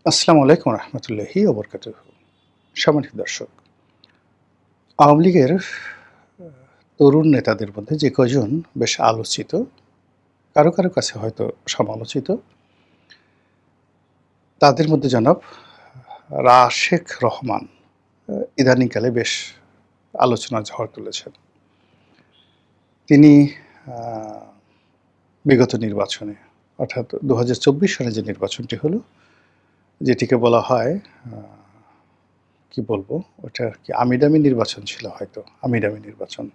আসসালামু আলাইকুম রহমতুল্লাহি ওবরকাতুহ। সম্মানিত দর্শক, আওয়ামী লীগের তরুণ নেতাদের মধ্যে যে কজন বেশ আলোচিত, কারো কাছে হয়তো সমালোচিত, তাদের মধ্যে জনাব রাশেক রহমান ইদানিংকালে বেশ আলোচনার ঝড় তুলেছেন। তিনি আ বিগত নির্বাচনে অর্থাৎ ২০২৪ সালে যে নির্বাচনটি হলো, যেটিকে বলা হয় আ কি বলবো? ওটা কি আমিডামি নির্বাচন ছিল হয়তো, আমিডামি নির্বাচন।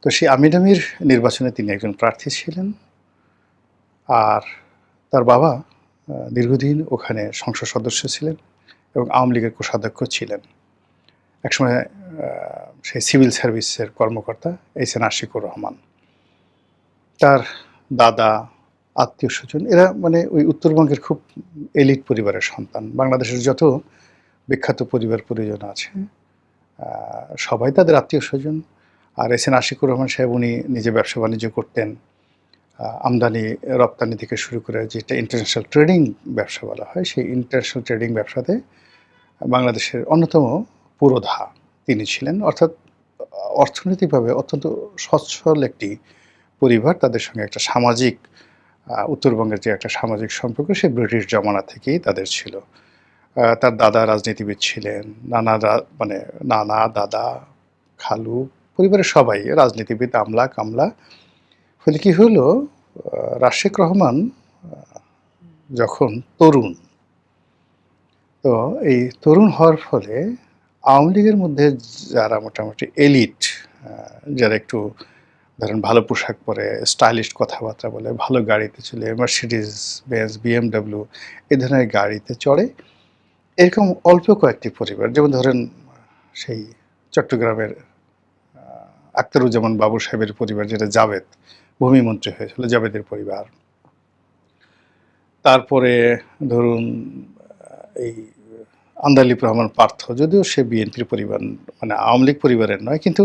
তো সেই আমিডামির নির্বাচনে তিনি একজন প্রার্থী ছিলেন। আর তার বাবা দীর্ঘদিন ওখানে সংসদ সদস্য ছিলেন এবং আওয়ামী লীগের কোষাধ্যক্ষ ছিলেন। একসময় আ সেই সিভিল সার্ভিসের কর্মকর্তা এইচ.এন. আশিকুর রহমান। তার দাদা, আত্মীয়স্বজন এরা মানে ওই উত্তরবঙ্গের খুব এলিট পরিবারের সন্তান। বাংলাদেশের যত বিখ্যাত পরিবার-পরিজন আছে আ সবাই তাদের আত্মীয়স্বজন। আর এইচ.এন. আশিকুর রহমান সাহেব উনি নিজে ব্যবসা-বাণিজ্য করতেন। আমদানি রপ্তানি থেকে শুরু করে যেটা ইন্টারন্যাশনাল ট্রেডিং ব্যবসা বলা হয়, সেই ইন্টারন্যাশনাল ট্রেডিং ব্যবসাতে বাংলাদেশের অন্যতম পুরোধা তিনি ছিলেন। অর্থাৎ অর্থনৈতিকভাবে অত্যন্ত সচ্ছল একটি পরিবার। তাদের সঙ্গে একটা সামাজিক উত্তরবঙ্গের যে একটা সামাজিক সম্পর্ক সে ব্রিটিশ জমানা থেকেই তাদের ছিল। তার দাদা রাজনীতিবিদ ছিলেন। মানে নানা, দাদা, খালু পরিবারের সবাই রাজনীতিবিদ, আমলা-কামলা। ফলে কি হলো, রাশেক রহমান আ যখন তরুণ, তো এই তরুণ হওয়ার ফলে আওয়ামী লীগের মধ্যে যারা মোটামুটি এলিট, আ যারা একটু ধরেন ভালো পোশাক পরে, স্টাইলিশ কথাবার্তা বলে, ভালো গাড়িতে চলে, মার্সিডিজ বেঞ্জ, বিএমডব্লিউ এ ধরনের গাড়িতে চড়ে, এরকম অল্প কয়েকটি পরিবার যেমন ধরেন সেই চট্টগ্রামের আ আখতারুজ্জামান বাবু সাহেবের পরিবার যেটা জাভেদ, ভূমিমন্ত্রী হয়েছিল জাভেদের পরিবার। তারপরে ধরুন এই আন্দালিব রহমান পার্থ, যদিও সে বিএনপির পরিবার মানে আওয়ামী লীগ পরিবারের নয়, কিন্তু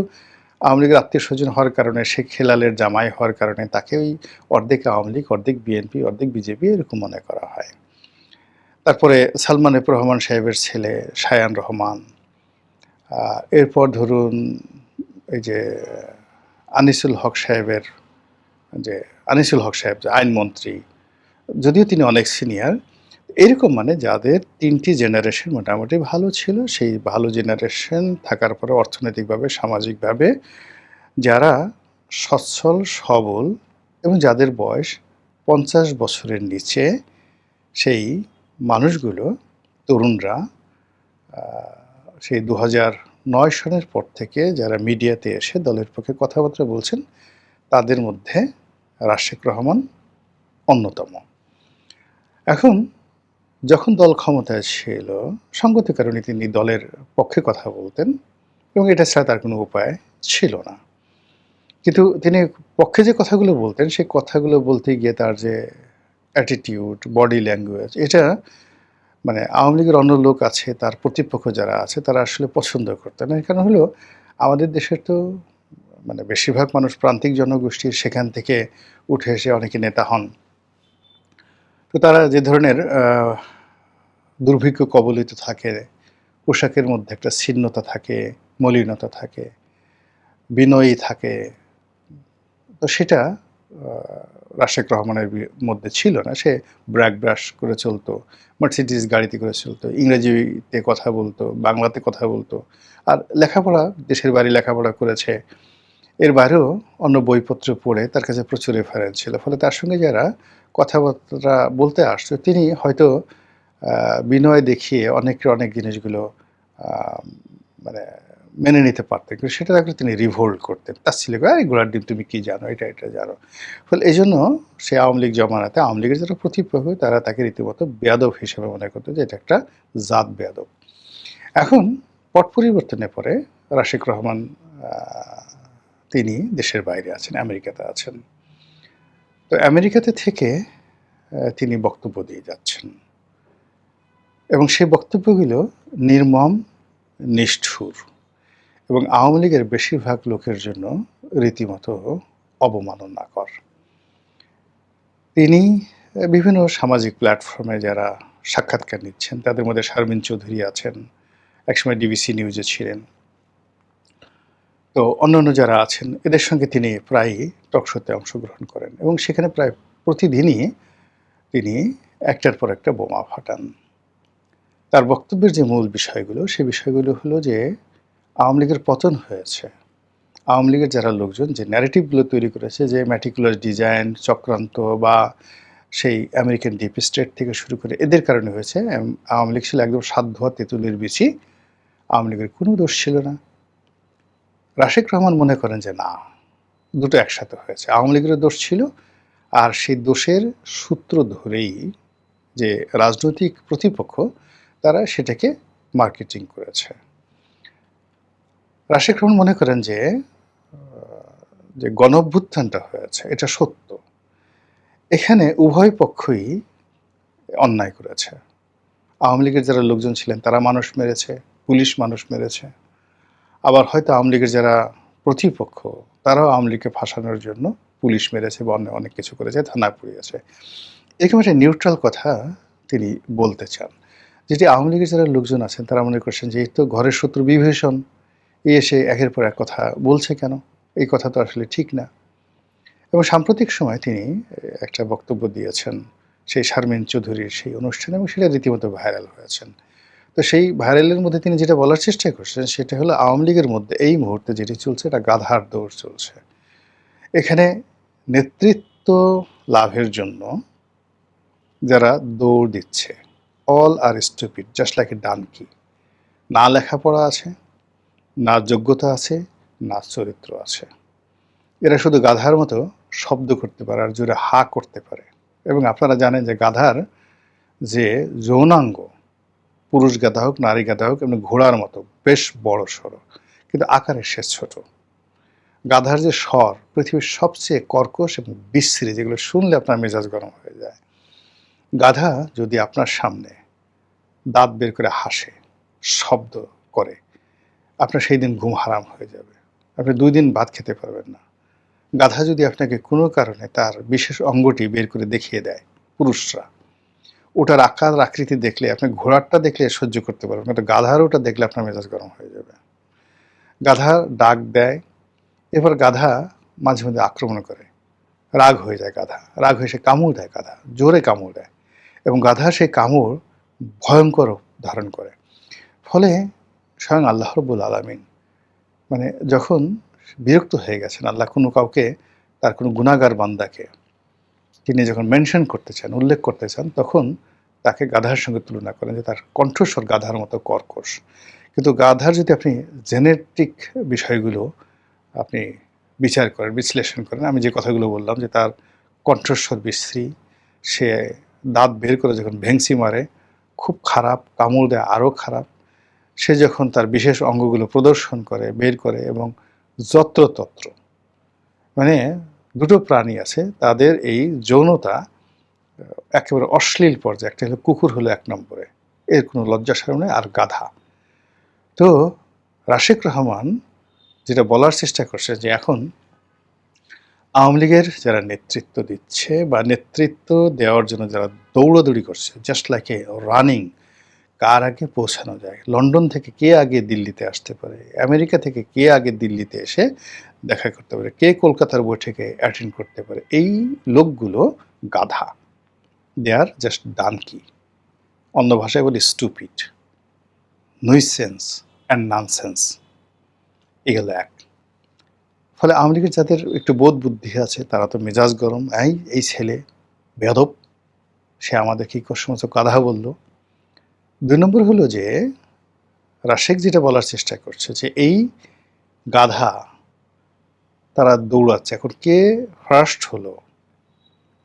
আওয়ামী লীগের আত্মীয়স্বজন হওয়ার কারণে, শেখ হেলালের জামাই হওয়ার কারণে তাকে ওই অর্ধেক আওয়ামী লীগ, অর্ধেক বিএনপি, অর্ধেক বিজেপি এরকম মনে করা হয়। তারপরে সালমান এফ রহমান সাহেবের ছেলে শায়ান রহমান। এরপর ধরুন এই যে আনিসুল হক সাহেবের যে আনিসুল হক সাহেব যে আইনমন্ত্রী, যদিও তিনি অনেক সিনিয়র, এরকম মানে যাদের ৩ টি জেনারেশন মোটামুটি ভালো ছিল, সেই ভালো জেনারেশন থাকার পরে অর্থনৈতিকভাবে, সামাজিকভাবে যারা সচ্ছল, সবল এবং যাদের বয়স ৫০ বছরের নিচে, সেই মানুষগুলো, তরুণরা আ সেই ২০০৯ সনের পর থেকে যারা মিডিয়াতে এসে দলের পক্ষে কথাবার্তা বলছেন, তাদের মধ্যে রাশেক রহমান অন্যতম। এখন যখন দল ক্ষমতায় ছিল, সঙ্গত কারণে তিনি দলের পক্ষে কথা বলতেন এবং এটা ছাড়া তার কোনো উপায় ছিল না। কিন্তু তিনি পক্ষে যে কথাগুলো বলতেন, সেই কথাগুলো বলতে গিয়ে তার যে অ্যাটিটিউড, বডি ল্যাঙ্গুয়েজ, এটা মানে আওয়ামী লীগের অন্য লোক আছে, তার প্রতিপক্ষ যারা আছে, তারা আসলে পছন্দ করতেন না। এর কারণ হলো আমাদের দেশের তো মানে বেশিরভাগ মানুষ প্রান্তিক জনগোষ্ঠীর, সেখান থেকে উঠে এসে অনেকে নেতা হন। তো তারা যে ধরনের দুর্ভিক্ষ কবলিত থাকে, পোশাকের মধ্যে একটা ছিন্নতা থাকে, মলিনতা থাকে, বিনয়ী থাকে। তো সেটা আ রাশেক রহমানের মধ্যে ছিল না। সে ব্র্যাগ ব্রাশ করে চলতো, মার্সিডিজ গাড়িতে করে চলতো, ইংরেজিতে কথা বলতো, বাংলাতে কথা বলতো। আর লেখাপড়া, দেশের বাইরে লেখাপড়া করেছে। এর বাইরেও অন্য বইপত্র পড়ে তার কাছে প্রচুর রেফারেন্স ছিল। ফলে তার সঙ্গে যারা কথাবার্তা বলতে আসতো, তিনি হয়তো আ বিনয় দেখিয়ে অনেক জিনিসগুলো আ মানে মেনে নিতে পারতেন। কিন্তু সেটা দেখলে তিনি রিভোল্ট করতেন। তাচ্ছিল্য করে, "এই ঘোড়ার ডিম তুমি কি জানো? এটা জানো।" ফলে এজন্য সে আওয়ামী লীগ জমানাতে আওয়ামী লীগের যারা প্রতিপক্ষ তারা তাকে রীতিমতো বেয়াদব হিসেবে মনে করত যে এটা একটা জাত বেয়াদব। এখন পট পরিবর্তনের পরে রাশেক রহমান আ তিনি দেশের বাইরে আছেন, আমেরিকাতে আছেন। তো আমেরিকাতে থেকে তিনি বক্তব্য দিয়ে যাচ্ছেন এবং সেই বক্তব্যগুলো নির্মম, নিষ্ঠুর এবং আওয়ামী লীগের বেশিরভাগ লোকের জন্য রীতিমতো অবমাননাকর। তিনি বিভিন্ন সামাজিক প্ল্যাটফর্মে যারা সাক্ষাৎকার নিচ্ছেন। তাদের মধ্যে শারমিন চৌধুরী আছেন, একসময় ডিবিসি নিউজে ছিলেন। তো অন্যান্য যারা আছেন এদের সঙ্গে তিনি প্রায়ই টকশোতে অংশগ্রহণ করেন এবং সেখানে প্রায় প্রতিদিনই তিনি একটার পর একটা বোমা ফাটান। তার বক্তব্যের যে মূল বিষয়গুলো, সেই বিষয়গুলো হলো যে আওয়ামী লীগের পতন হয়েছে। আওয়ামী লীগের যারা লোকজন যে ন্যারেটিভগুলো তৈরি করেছে, যে ম্যাটিকুলার ডিজাইন, চক্রান্ত বা সেই আমেরিকান ডিপ স্টেট থেকে শুরু করে এদের কারণে হয়েছে। আওয়ামী লীগ ছিল একদম সাত ধোয়া তেঁতুলের বিচি, আওয়ামী লীগের কোনো দোষ ছিল না। রাশেক রহমান মনে করেন যে না, দুটো একসাথে হয়েছে, আওয়ামী লীগের দোষ ছিল আর সেই দোষের সূত্র ধরেই যে রাজনৈতিক প্রতিপক্ষ তারা সেটাকে মার্কেটিং করেছে। রাশেক রহমান মনে করেন যে যে গণঅভ্যুত্থানটা হয়েছে এটা সত্য, এখানে উভয় পক্ষই অন্যায় করেছে। আওয়ামী লীগের যারা লোকজন ছিলেন তারা মানুষ মেরেছে, পুলিশ মানুষ মেরেছে, আবার হয়তো আওয়ামী লীগের যারা প্রতিপক্ষ তারাও আওয়ামী লীগকে ফাঁসানোর জন্য পুলিশ মেরেছে বা অন্য অনেক কিছু করেছে, থানায় পুড়িয়েছে। এরকম একটা নিউট্রাল কথা তিনি বলতে চান, যেটি আওয়ামী লীগের যারা লোকজন আছেন তারা মনে করছেন যে এই তো ঘরের শত্রু বিভীষণ, এসে একের পর এক কথা বলছে কেন, এই কথা তো আসলে ঠিক না। এবং সাম্প্রতিক সময় তিনি একটা বক্তব্য দিয়েছেন সেই শারমিন চৌধুরীর সেই অনুষ্ঠানে এবং সেটা রীতিমতো ভাইরাল হয়েছেন। তো সেই ভাইরালের মধ্যে তিনি যেটা বলার চেষ্টা করছেন সেটা হলো আওয়ামী লীগের মধ্যে এই মুহূর্তে যেটি চলছে এটা গাধার দৌড় চলছে। এখানে নেতৃত্ব লাভের জন্য যারা দৌড় দিচ্ছে, all are stupid, just like a donkey. না লেখাপড়া আছে, না যোগ্যতা আছে, না চরিত্র আছে। এরা শুধু গাধার মতো শব্দ করতে পারে আর জোরে হা করতে পারে। এবং আপনারা জানেন যে গাধার যে যৌনাঙ্গ, পুরুষ গাধা হোক নারী গাধা হোক, এমনি ঘোড়ার মতো বেশ বড় সড়ো, কিন্তু আকারে সে ছোট। গাধার যে স্বর পৃথিবীর সবচেয়ে কর্কশ এবং বিশ্রী, যেগুলো শুনলে আপনার মেজাজ গরম হয়ে যায়। গাধা যদি আপনার সামনে দাঁত বের করে হাসে, শব্দ করে, আপনার সেই দিন ঘুম হারাম হয়ে যাবে, আপনি 2 দিন ভাত খেতে পারবেন না। গাধা যদি আপনাকে কোনো কারণে তার বিশেষ অঙ্গটি বের করে দেখিয়ে দেয়, পুরুষরা ওটার আকার আকৃতি দেখলে, আপনি ঘোড়ারটা দেখলে সহ্য করতে পারবেন, কিন্তু গাধার ওটা দেখলে আপনার মেজাজ গরম হয়ে যাবে। গাধা ডাক দেয়, এবার গাধা মাঝে মধ্যে আক্রমণ করে, রাগ হয়ে যায় গাধা, রাগ হয়ে সে কামড় দেয়, গাধা জোরে কামড় দেয় এবং গাধা সেই কামড় ভয়ঙ্কর ধারণ করে। ফলে স্বয়ং আল্লাহ রাব্বুল আলামিন মানে যখন বিরক্ত হয়ে গেছেন, আল্লাহ কোনো কাউকে, তার কোনো গুনাহগার বান্দাকে তিনি যখন মেনশন করতে চান, উল্লেখ করতে চান, তখন তাকে গাধার সঙ্গে তুলনা করেন যে তার কণ্ঠস্বর গাধার মতো কর্কশ। কিন্তু গাধার যদি আপনি জেনেটিক বিষয়গুলো আপনি বিচার করেন, বিশ্লেষণ করেন, আমি যে কথাগুলো বললাম যে তার কণ্ঠস্বর বিশ্রী, সে দাঁত বের করে যখন ভেংসি মারে খুব খারাপ, কামড় দেয় আরও খারাপ, সে যখন তার বিশেষ অঙ্গগুলো প্রদর্শন করে, বের করে এবং যত্রতত্র, মানে দুটো প্রাণী আছে তাদের এই যৌনতা একেবারে অশ্লীল পর্যায়ে। একটা হলো কুকুর, হলো 1 নম্বরে, এর কোনো লজ্জা শরম নেই, আর গাধা। তো রাশেক রহমান যেটা বলার চেষ্টা করছে যে এখন আওয়ামী লীগের যারা নেতৃত্ব দিচ্ছে বা নেতৃত্ব দেওয়ার জন্য যারা দৌড়াদৌড়ি করছে, জাস্ট লাইক এ রানিং, কার আগে পৌঁছানো যায়, লন্ডন থেকে কে আগে দিল্লিতে আসতে পারে, আমেরিকা থেকে কে আগে দিল্লিতে এসে দেখা করতে পারে, কে কলকাতার বৈঠকে অ্যাটেন্ড করতে পারে, এই লোকগুলো গাধা। দে আর জাস্ট ডানকি, অন্য ভাষায় বলি স্টুপিড, নুইসেন্স অ্যান্ড ননসেন্স, এগুলো এক। ফলে আওয়ামী লীগের যাদের একটু বোধ বুদ্ধি আছে তারা তো মেজাজ গরম, এই ছেলে বেয়াদব, সে আমাদের কি সমস্ত গাধা বলল। 2 নম্বর হলো যে রাশেক যেটা বলার চেষ্টা করছে যে এই গাধা তারা দৌড়াচ্ছে, এখন কে ফার্স্ট হলো,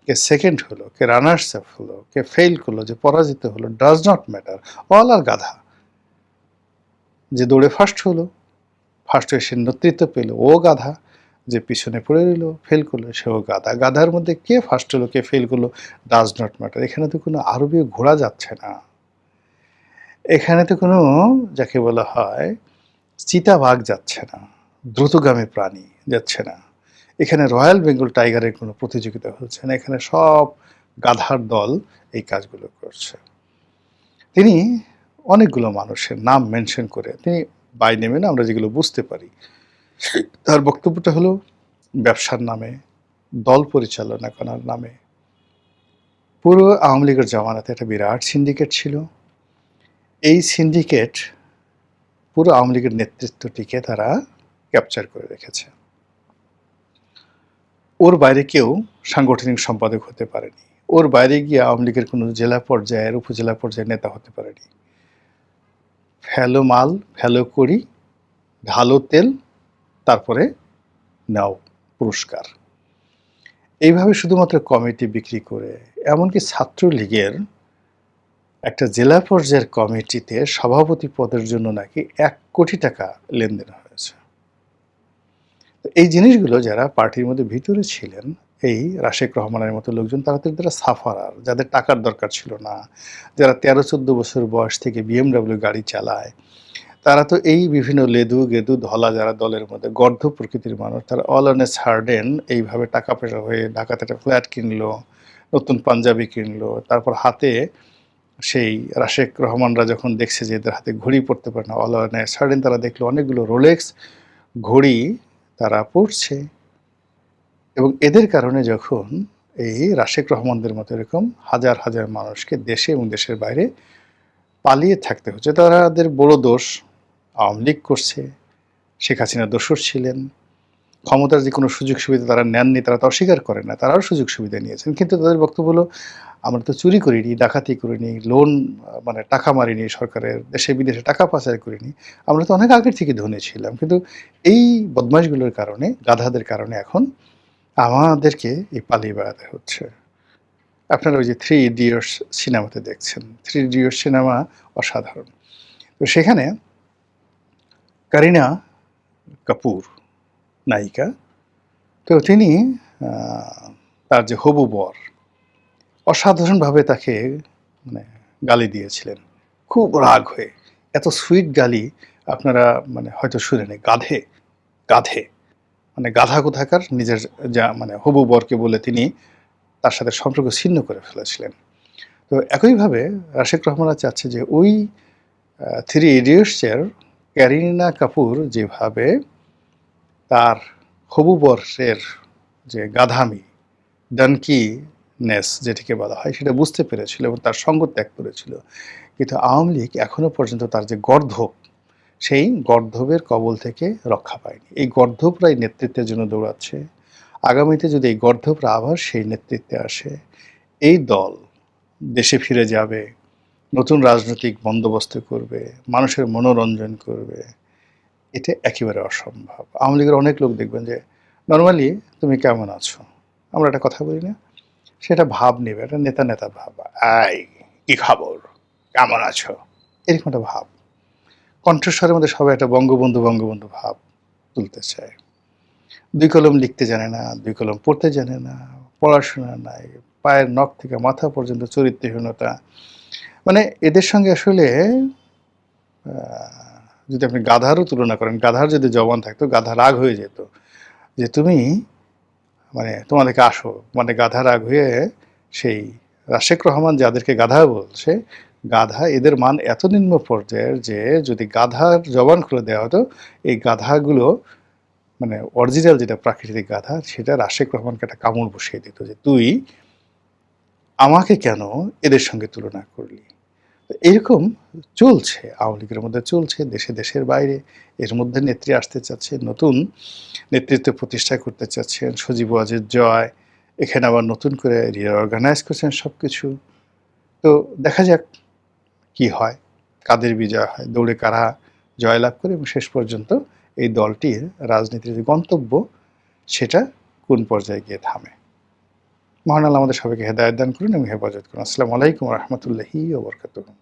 কে সেকেন্ড হলো, কে রানার্স আপ হলো, কে ফেল করলো, যে পরাজিত হলো, ডাজ নট ম্যাটার, অল আর গাধা। যে দৌড়ে ফার্স্ট হলো, ফার্স্ট হয়ে সে নেতৃত্ব পেল, ও গাধা। যে পিছনে পড়ে রইল, ফেল করলো, সেও গাধা। গাধার মধ্যে কে ফার্স্ট হলো, কে ফেল করলো, ডাজ নট ম্যাটার। এখানে তো কোনো আরবীয় ঘোড়া যাচ্ছে না, এখানে তো কোনো যাকে বলা হয় চিতাবাঘ যাচ্ছে না, দ্রুতগামী প্রাণী যাচ্ছে না, এখানে রয়্যাল বেঙ্গল টাইগারের কোনো প্রতিযোগিতা হচ্ছে না, এখানে সব গাধার দল এই কাজগুলো করছে। তিনি অনেকগুলো মানুষের নাম মেনশন করে, তিনি বাই নেমে না আমরা যেগুলো বুঝতে পারি, তার বক্তব্যটা হলো ব্যবসার নামে, দল পরিচালনা করার নামে। পুরো আওয়ামী লীগের জামানাতে একটা বিরাট সিন্ডিকেট ছিল। এই সিন্ডিকেট পুরো আওয়ামী লীগের নেতৃত্বটিকে তারা ক্যাপচার করে রেখেছে। ওর বাইরে কেউ সাংগঠনিক সম্পাদক হতে পারেনি, ওর বাইরে গিয়ে আওয়ামী লীগের কোনো জেলা পর্যায়ের উপজেলা পর্যায়ের নেতা হতে পারেনি। ফেলো মাল, ফেলো করি, ঢালো তেল, তারপরে নাও পুরস্কার। এইভাবে শুধুমাত্র কমিটি বিক্রি করে, এমনকি ছাত্রলীগের একটা জেলা পর্যায়ের কমিটিতে সভাপতি পদের জন্য নাকি 1 কোটি টাকা লেনদেন হয়েছে। এই জিনিসগুলো যারা পার্টির মধ্যে ভিতরে ছিলেন, এই রাশেক রহমানের মতো লোকজন, তারা তো যারা সাফারার, যাদের টাকার দরকার ছিল না, যারা 13-14 বছর বয়স থেকে BMW গাড়ি চালায়, তারা তো এই বিভিন্ন লেদু গেদু ধলা যারা দলের মধ্যে গর্ধ প্রকৃতির মানুষ, তারা অল অন এ সার্ডেন এইভাবে টাকা পয়সা হয়ে ঢাকাতে একটা ফ্ল্যাট কিনলো, নতুন পাঞ্জাবি কিনলো, তারপর হাতে সেই রাশেক রহমানরা যখন দেখছে যে এদের হাতে ঘড়ি পরতে পারে না, অল অন এ সার্ডেন তারা দেখলো অনেকগুলো রোলেক্স ঘড়ি তারা পড়ছে। এবং এদের কারণে যখন এই রাশেক রহমানদের মতো এরকম হাজার হাজার মানুষকে দেশে এবং দেশের বাইরে পালিয়ে থাকতে হচ্ছে, তাদের বড় দোষ আওয়ামী লীগ করছে, শেখ হাসিনা দোষর ছিলেন, ক্ষমতার যে কোনো সুযোগ সুবিধা তারা নেননি, তারা তো অস্বীকার করে না, তারাও সুযোগ সুবিধা নিয়েছেন। কিন্তু তাদের বক্তব্য হলো আমরা তো চুরি করিনি, ডাকাতি করিনি, লোন মানে টাকা মারিনি সরকারের, দেশে বিদেশে টাকা পাচার করিনি, আমরা তো অনেক আগের থেকে ধনী ছিলাম। কিন্তু এই বদমাশগুলোর কারণে, গাধাদের কারণে এখন আমাদেরকে এই পালিয়ে বেড়াতে হচ্ছে। আপনারা ওই যে 3 ইডিয়টস সিনেমাতে দেখছেন, 3 ইডিয়টস সিনেমা অসাধারণ। তো সেখানে কারিনা কাপুর নায়িকা, তো তিনি তার যে হবু বর অসাধারণভাবে তাকে মানে গালি দিয়েছিলেন, খুব রাগ হয়ে। এত সুইট গালি আপনারা মানে হয়তো শুনেনি, গাধে গাধে, মানে গাধা কোথাকার, নিজের যা মানে হবু বরকে বলে তিনি তার সাথে সম্পর্ক ছিন্ন করে ফেলেছিলেন। তো একইভাবে রাশেক রহমানরা চাচ্ছে যে ওই 3 ইডিয়টসের ক্যারিনা কাপুর যেভাবে তার হবু বরের যে গাধামি, ডানকিনেস যেটিকে বলা হয়, সেটা বুঝতে পেরেছিল এবং তার সঙ্গ ত্যাগ করেছিল। কিন্তু আওয়ামী লীগ এখনো পর্যন্ত তার যে গর্ধব, সেই গর্ধবের কবল থেকে রক্ষা পায়নি। এই গর্ধবরাই নেতৃত্বের জন্য দৌড়াচ্ছে। আগামীতে যদি এই গর্ধবরা আবার সেই নেতৃত্বে আসে, এই দল দেশে ফিরে যাবে, নতুন রাজনৈতিক বন্দোবস্ত করবে, মানুষের মনোরঞ্জন করবে, এটা একেবারে অসম্ভব। আওয়ামী লীগের অনেক লোক দেখবেন যে নর্মালি তুমি কেমন আছো, আমরা একটা কথা বলি না, সেটা ভাব নেবে, একটা নেতা নেতা ভাব, আই কি খবর, কেমন আছো, এরকম একটা ভাব। কণ্ঠস্বরের মধ্যে সবাই একটা বঙ্গবন্ধু বঙ্গবন্ধু ভাব তুলতে চায়। 2 কলম লিখতে জানে না, 2 কলম পড়তে জানে না, পড়াশোনা নাই, পায়ের নখ থেকে মাথা পর্যন্ত চরিত্রহীনতা। মানে এদের সঙ্গে আসলে যদি আপনি গাধারও তুলনা করেন, গাধার যদি জবান থাকতো, গাধা রাগ হয়ে যেত যে তুমি মানে তোমাদেরকে আসো, মানে গাধা রাগ হয়ে সেই রাশেক রহমান যাদেরকে গাধা বলছে, গাধা এদের মান এত নিম্ন পর্যায়ের যে যদি গাধার জবান খুলে দেওয়া হতো, এই গাধাগুলো মানে অরিজিনাল যেটা প্রাকৃতিক গাধা, সেটা রাশেক রহমানকে একটা কামড় বসিয়ে দিত যে তুই আমাকে কেন এদের সঙ্গে তুলনা করলি। এরকম চলছে, আওয়ামী লীগের মধ্যে চলছে, দেশে দেশের বাইরে। এর মধ্যে নেত্রী আসতে চাচ্ছে, নতুন নেতৃত্ব প্রতিষ্ঠা করতে চাচ্ছেন, সজীব ওয়াজেদ জয়, এখানে আবার নতুন করে রিঅর্গানাইজ করছেন সব কিছু। তো দেখা যাক কি হয়, কাদের বিজয় হয়, দৌড়ে কারা জয়লাভ করে, এবং শেষ পর্যন্ত এই দলটির রাজনীতির যে গন্তব্য সেটা কোন পর্যায়ে গিয়ে থামে। মহান আল্লাহ আমাদের সবাইকে হেদায়েত দান করুন এবং হেফাজত করুন। আসসালামু আলাইকুম ওয়া রাহমাতুল্লাহি ওয়া বারাকাতুহু।